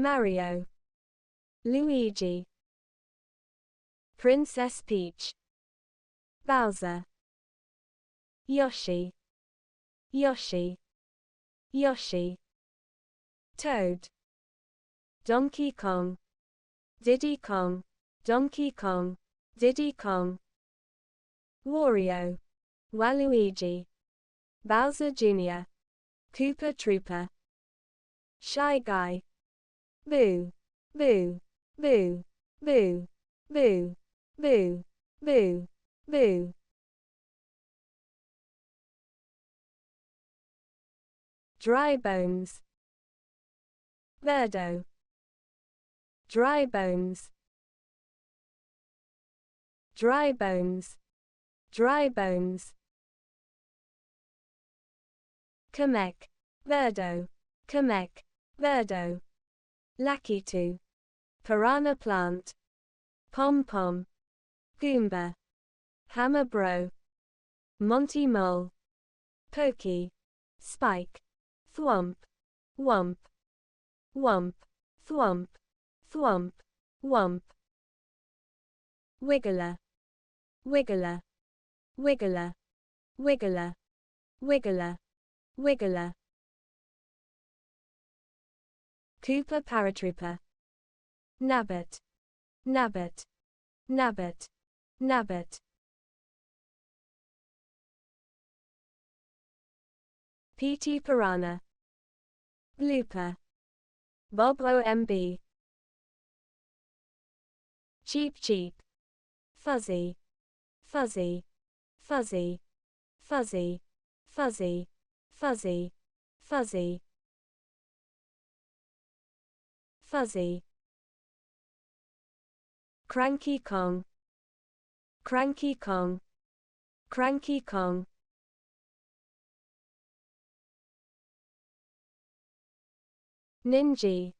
Mario, Luigi, Princess Peach, Bowser, Yoshi, Yoshi, Yoshi, Toad, Donkey Kong, Diddy Kong, Donkey Kong, Diddy Kong, Wario, Waluigi, Bowser Jr., Koopa Troopa, Shy Guy, Boo, Boo, Boo, Boo, Boo, Boo, Boo, Boo. Dry Bones, Birdo, Dry Bones, Dry Bones, Dry Bones. Kamek, Birdo, Kamek, Birdo, Lakitu, Piranha Plant, Pom Pom, Goomba, Hammer Bro, Monty Mole, Pokey, Spike, Thwomp, Womp, Womp, Thwomp, Thwomp, Womp. Wiggler, Wiggler, Wiggler, Wiggler, Wiggler, Wiggler. Koopa Paratrooper, Nabbit, Nabbit, Nabbit, Nabbit. P.T. Piranha, Blooper, Bob OMB, Cheep Cheep, Fuzzy, Fuzzy, Fuzzy, Fuzzy, Fuzzy, Fuzzy, Fuzzy, Fuzzy. Cranky Kong, Cranky Kong, Cranky Kong. Ninja,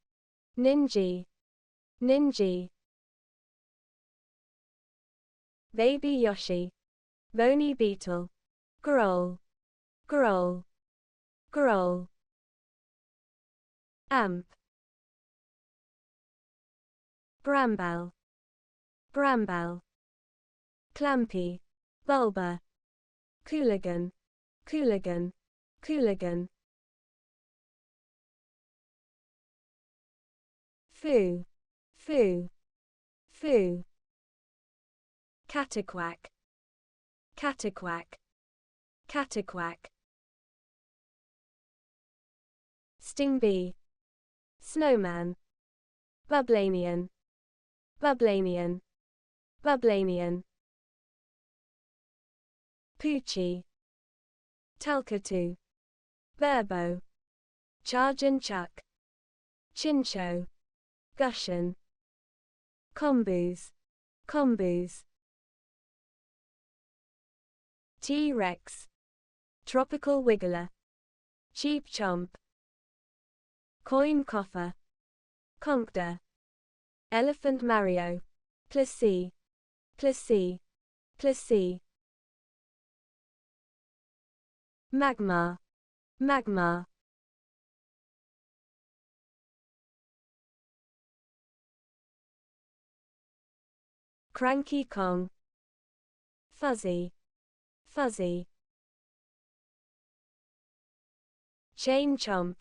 Ninja, Ninja. Baby Yoshi, Bony Beetle, Growl, Growl, Growl. Amp, Bramble, Bramble. Clampy, Bulba, Cooligan, Cooligan, Cooligan. Foo, Foo, Foo. Cataquack, Cataquack, Cataquack. Stingbee, Snowman, Bublanian, Bublanian, Bublanian. Poochie, Talkatoo, Burbo, Charge and Chuck, Chincho, Gushin. Comboos, Comboos. T-Rex, Tropical Wiggler, Cheap Chomp. Coin Coffer, Conkda. Elephant Mario, Plessy, Plessy, Plessy. Magmar, Magmar. Cranky Kong, Fuzzy, Fuzzy. Chain Chomp,